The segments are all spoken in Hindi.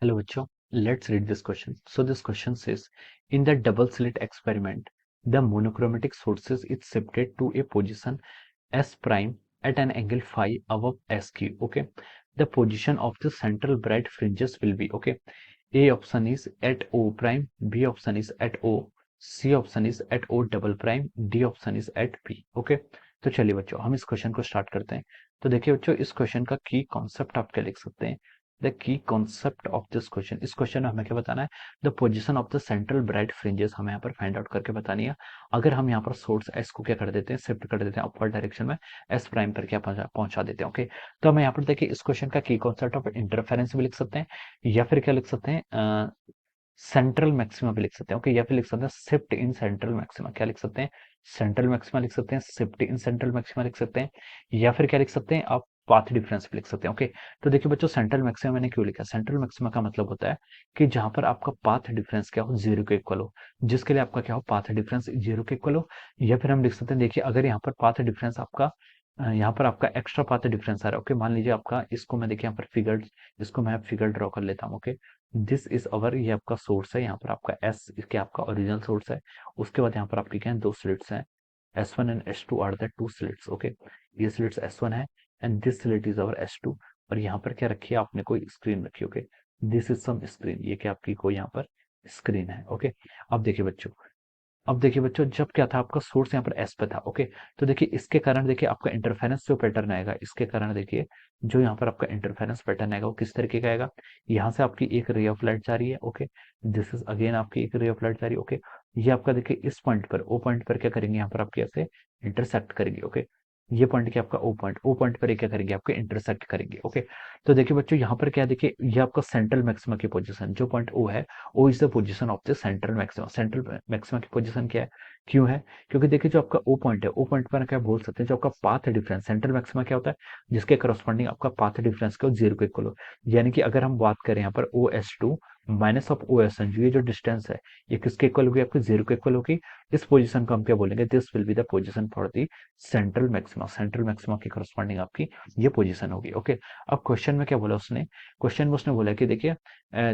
Hello, Bachcho. Let's read this question. So this question says, in the double slit experiment, the monochromatic sources is shifted to a position S prime at an angle phi above SQ. Okay. The position of the central bright fringes will be okay. A option is at O prime, B option is at O, C option is at O double prime, D option is at P. Okay, तो चलिए बच्चों हम इस क्वेश्चन को स्टार्ट करते हैं। तो देखिए बच्चों, इस क्वेश्चन का की कॉन्सेप्ट आप क्या लिख सकते हैं। The key concept of this question, इस क्वेश्चन में हमें क्या बताना है, the position of the central bright fringes हमें यहाँ पर फाइंड आउट करके बतानी है। अगर हम यहाँ पर सोर्स एस को क्या कर देते हैं, शिफ्ट कर देते हैं अपवर्ड डायरेक्शन में, एस प्राइम पर क्या पहुंचा देते हैं। ओके, तो हमें यहाँ पर देखिए इस क्वेश्चन का की कॉन्सेप्ट ऑफ इंटरफेरेंस भी लिख सकते हैं, या फिर क्या लिख सकते हैं, सेंट्रल मैक्सिमा भी लिख सकते हैं। ओके, या फिर लिख सकते हैं शिफ्ट इन सेंट्रल मैक्सिमा, क्या लिख सकते हैं, सेंट्रल मैक्सिमा लिख सकते हैं, शिफ्ट इन सेंट्रल मैक्सिमा लिख सकते हैं, या फिर क्या लिख सकते हैं आप, पाथ डिफरेंस भी लिख सकते हैं। ओके, तो देखिए बच्चों, सेंट्रल मैक्सिमा मैंने क्यों लिखा, सेंट्रल मैक्सिमा का मतलब होता है कि जहां पर आपका पाथ डिफरेंस क्या हो, जीरो के इक्वल हो, जिसके लिए आपका क्या हो, पाथ डिफरेंस जीरो के इक्वल हो। या फिर हम लिख सकते हैं, देखिए अगर यहाँ पर पाथ डिफरेंस आपका यहाँ पर आपका एक्स्ट्रा पाथ डिफरेंस आ रहा है। ओके, मान लीजिए आपका, इसको मैं देखिए यहाँ पर फिगर, इसको मैं फिगर ड्रॉ कर लेता हूँ। ओके, दिस इज अवर, ये आपका सोर्स है, यहाँ पर आपका एस, इसके आपका ओरिजिनल सोर्स है। उसके बाद यहाँ पर आपके क्या है, दो स्लिट्स हैं, S1 and S2 are the two slits. Okay, ये स्लिट्स S1 है and this slit is our S2। और यहाँ पर क्या रखी है आपने, कोई स्क्रीन रखी है। Okay, this is some screen, ये क्या आपकी कोई यहाँ पर स्क्रीन है। ओके, अब देखिए बच्चों, अब देखिए बच्चों, जब क्या था आपका सोर्स यहाँ पर एस पे था। ओके, तो देखिए इसके कारण देखिए आपका इंटरफेरेंस जो पैटर्न आएगा, इसके कारण देखिए जो यहाँ पर आपका इंटरफेरेंस पैटर्न आएगा वो किस तरीके का आएगा। यहाँ से आपकी एक रे ऑफ लाइट जा रही है। ओके, दिस इज अगेन आपकी एक रे ऑफ लाइट जा रही है। ओके, ये आपका देखिए इस पॉइंट पर, ओ पॉइंट पर क्या करेंगे, यहाँ पर आपके ऐसे इंटरसेक्ट करेंगे। ओके, ये पॉइंट क्या आपका, ओ पॉइंट पर ये क्या करेंगे, आपके इंटरसेक्ट करेंगे। ओके, तो देखिए बच्चों, यहाँ पर क्या है, देखिए ये आपका सेंट्रल मैक्सिमा की पोजीशन, जो पॉइंट ओ है, O is the position of the central maxima. Central maxima की पोजीशन क्या है, क्यों है, क्योंकि देखिए जो आपका ओ पॉइंट है, ओ पॉइंट पर क्या बोल सकते हैं, जो आपका पाथ डिफरेंस, सेंट्रल मैक्सिमा क्या होता है, जिसके करस्पॉन्डिंग आपका पाथ डिफरेंस को जीरो के इक्वल हो। यानी कि अगर हम बात करें यहाँ पर O S two minus of O S N, ये जो डिस्टेंस है, ये किसके इक्वल होगी, आपके जीरो के इक्वल होगी। इस पोजीशन को हम क्या बोलेंगे, this will be the position for the central maxima. Central maxima की करस्पॉन्डिंग आपकी ये पोजीशन होगी। ओके, अब क्वेश्चन में क्या बोला उसने, क्वेश्चन में उसने बोला कि देखिए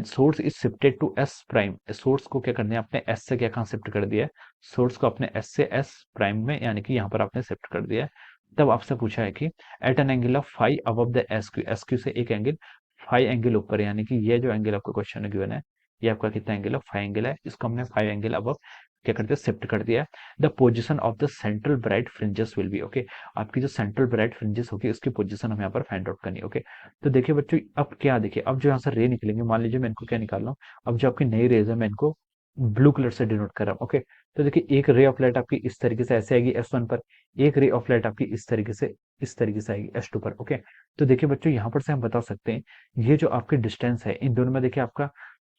source is shifted to S prime, source को क्या करना है, आपने एस से क्या कहाँ शिफ्ट कर दिया है, सोर्स को अपने एस से एस प्राइम में, यानी कि यहाँ पर आपने शिफ्ट कर दिया है। तब आपसे पूछा है कि at an angle of five above the S Q, S Q से एक एंगल फाइव एंगल ऊपर, यानी कि ये जो एंगल आपको क्वेश्चन में गिवन है, ये आपका कितना एंगल है, फाइव एंगल है, इसको हमने फाइव एंगल अबव क्या करते हैं, शिफ्ट कर दिया है। The position of the central bright fringes will be, okay, आपकी जो सेंट्रल ब्राइट फ्रिंजेस होगी उसकी पोजीशन हमें यहाँ पर फाइंड आउट करनी है। ओके, तो देखिए बच्चों, अब क्या, देखिए अब जो यहाँ से रे निकलेंगे, मान लीजिए मैं इनको क्या निकाल रहा हूँ, अब जो आपकी नई रेज है मैं इनको ब्लू कलर से डिनोट कर रहा हूँ। ओके, तो देखिए एक रे ऑफ लाइट आपकी इस तरीके से ऐसे आएगी S1 पर, एक रे ऑफ लाइट आपकी इस तरीके से आएगी S2 पर। ओके, तो देखिए बच्चों, यहाँ पर से हम बता सकते हैं, ये जो आपकी डिस्टेंस है इन दोनों में, देखिए आपका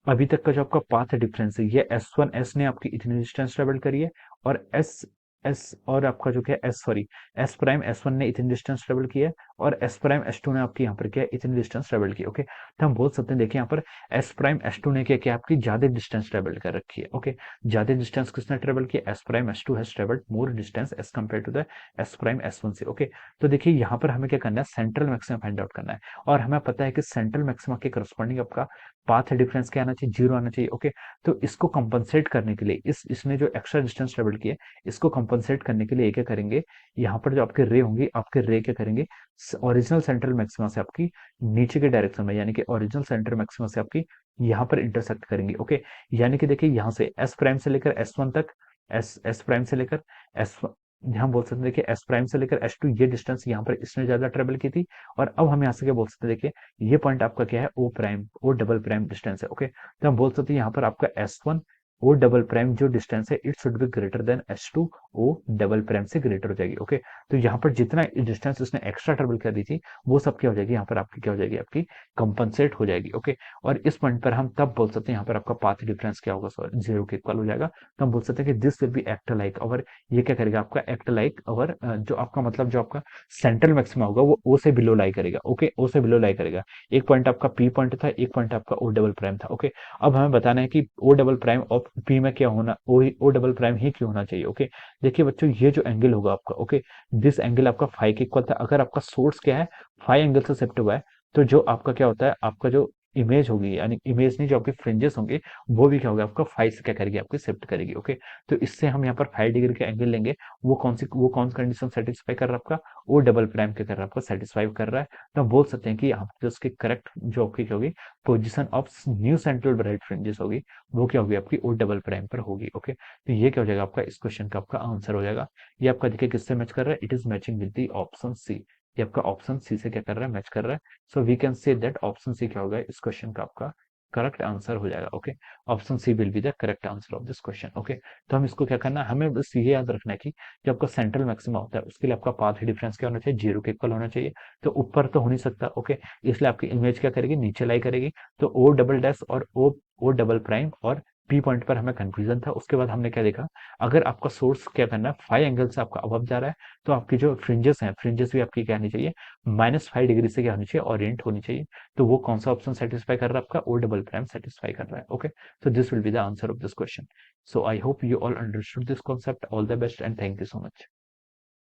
अभी तक का जो आपका पाथ डिफरेंस है, ये S1 S ने आपकी इतनी डिस्टेंस ट्रेवल करी है, और एस और आपका जो क्या S, sorry, S prime S1 ने इतनी डिस्टेंस ट्रेवल की है, और एस प्राइम S2 ने आपकी यहाँ पर क्या है, इतनी डिस्टेंस ट्रेवल की। ओके, तो हम बोल सकते हैं, देखिए यहाँ पर एस प्राइम S2 ने क्या किया, आपकी ज्यादा डिस्टेंस ट्रेवल कर रखी है। ओके, ज्यादा डिस्टेंस किसने ट्रेवल किया, S prime S2 has travelled more distance as compare to the S prime S1 से। ओके, तो देखिए यहाँ पर हमें क्या करना है, सेंट्रल मैक्सिमम फाइंड आउट करना है, और हमें पता है कि सेंट्रल मैक्सिमा के करस्पॉन्डिंग आपका पाथ डिफरेंस क्या आना चाहिए, जीरो आना चाहिए। ओके, तो इसको कंपनसेट करने के लिए, इसने जो एक्स्ट्रा डिस्टेंस ट्रेवल किया, इसको कंपनसेट करने के लिए क्या करेंगे, यहाँ पर जो आपके रे होंगी, आपके रे क्या करेंगे, ओरिजिनल सेंट्रल मैक्सिमा से आपकी नीचे के डायरेक्शन में, यानी कि ओरिजिनल सेंट्रल मैक्सिमा से आपकी यहाँ पर इंटरसेक्ट करेंगे। ओके, यानी कि देखिए यहाँ से एस प्राइम से लेकर S1 तक, एस प्राइम से लेकर एस, हम बोल सकते हैं देखिए एस प्राइम से लेकर S2, ये डिस्टेंस यहाँ पर इसने ज्यादा ट्रेवल की थी। और अब हम यहाँ से क्या बोल सकते हैं, देखिए ये पॉइंट आपका क्या है, O prime, O double prime distance है। ओके, तो हम बोल सकते हैं यहाँ पर आपका S1 ओ डबल प्राइम जो डिस्टेंस है, it should be greater than S2 O double prime से ग्रेटर हो जाएगी। ओके, तो यहाँ पर जितना डिस्टेंस उसने एक्स्ट्रा ट्रेवल कर दी थी, वो सब क्या हो जाएगी, यहाँ पर आपकी क्या हो जाएगी, आपकी कंपनसेट हो जाएगी। ओके, और इस पॉइंट पर हम तब बोल सकते हैं, यहाँ पर आपका पाथ डिफरेंस क्या होगा, सॉरी, जीरो के इक्वल हो जाएगा। तो हम बोल सकते हैं कि this will be act like, और ये क्या करेगा, आपका एक्ट लाइक, और जो आपका मतलब जो आपका सेंट्रल मैक्सिमा होगा वो ओ से बिलो लाई करेगा। ओके, ओ से बिलो लाई करेगा। एक पॉइंट आपका पी पॉइंट था, एक पॉइंट आपका ओ डबल प्राइम था। ओके, अब हमें बताना है कि ओ डबल प्राइम और पी में क्या होना, ओ डबल प्राइम ही क्यों होना चाहिए। ओके, देखिए बच्चों, ये जो एंगल होगा आपका, ओके, दिस एंगल आपका फाइव के इक्वल था। अगर आपका सोर्स क्या है, फाइव एंगल से शिफ्ट हुआ है, तो जो आपका क्या होता है, आपका जो इमेज होगी, यानी इमेज नहीं, जो आपके फ्रिंजेस होंगे वो भी क्या होगा आपका फाइव से क्या करेगी, आपकी शिफ्ट करेगी। ओके, तो इससे हम यहाँ पर 5 डिग्री का एंगल लेंगे। वो कौन सी कंडीशन सेटिस्फाई कर रहा है आपका, ओ डबल प्राइम क्या कर रहा है आपका, सेटिस्फाई कर रहा है। तो हम बोल सकते हैं कि आपकी उसकी करेक्ट जो आपकी क्या होगी, position of new central bright fringes होगी, वो क्या होगी आपकी ओ डबल प्राइम पर होगी। ओके, तो ये क्या हो जाएगा आपका, इस क्वेश्चन का आपका आंसर हो जाएगा। ये आपका देखिए किससे मैच कर रहा है, it is matching with the option C. ये आपका ऑप्शन सी से क्या कर रहा है, मैच कर रहा है। So we can say that option C क्या होगा, इस क्वेश्चन का आपका करेक्ट आंसर हो जाएगा। Okay, option C will be the correct answer of this question. Okay, तो हम इसको क्या करना है, हमें बस ये याद रखना है कि जो आपका सेंट्रल मैक्सिमा होता है उसके लिए आपका पाथ डिफरेंस क्या होना चाहिए, जीरो के इक्वल होना चाहिए। तो ऊपर तो हो नहीं सकता। ओके, इसलिए आपकी इमेज क्या करेगी, नीचे लाई करेगी। तो ओ डबल डैश और ओ डबल प्राइम और पी पॉइंट पर हमें कंफ्यूजन था। उसके बाद हमने क्या देखा, अगर आपका सोर्स क्या करना है, 5 एंगल से आपका अबव जा रहा है, तो आपकी जो फ्रिंजेस हैं, फ्रिंजेस भी आपकी क्या होनी चाहिए, -5 डिग्री से क्या होनी चाहिए, ओरिएंट होनी चाहिए। तो वो कौन सा ऑप्शन सेटिस्फाई कर रहा है आपका, ओ डबल प्राइम सेटिस्फाई कर रहा है। Okay, so this will be the answer of this question. So I hope you all understood this concept. All the best and thank you so much.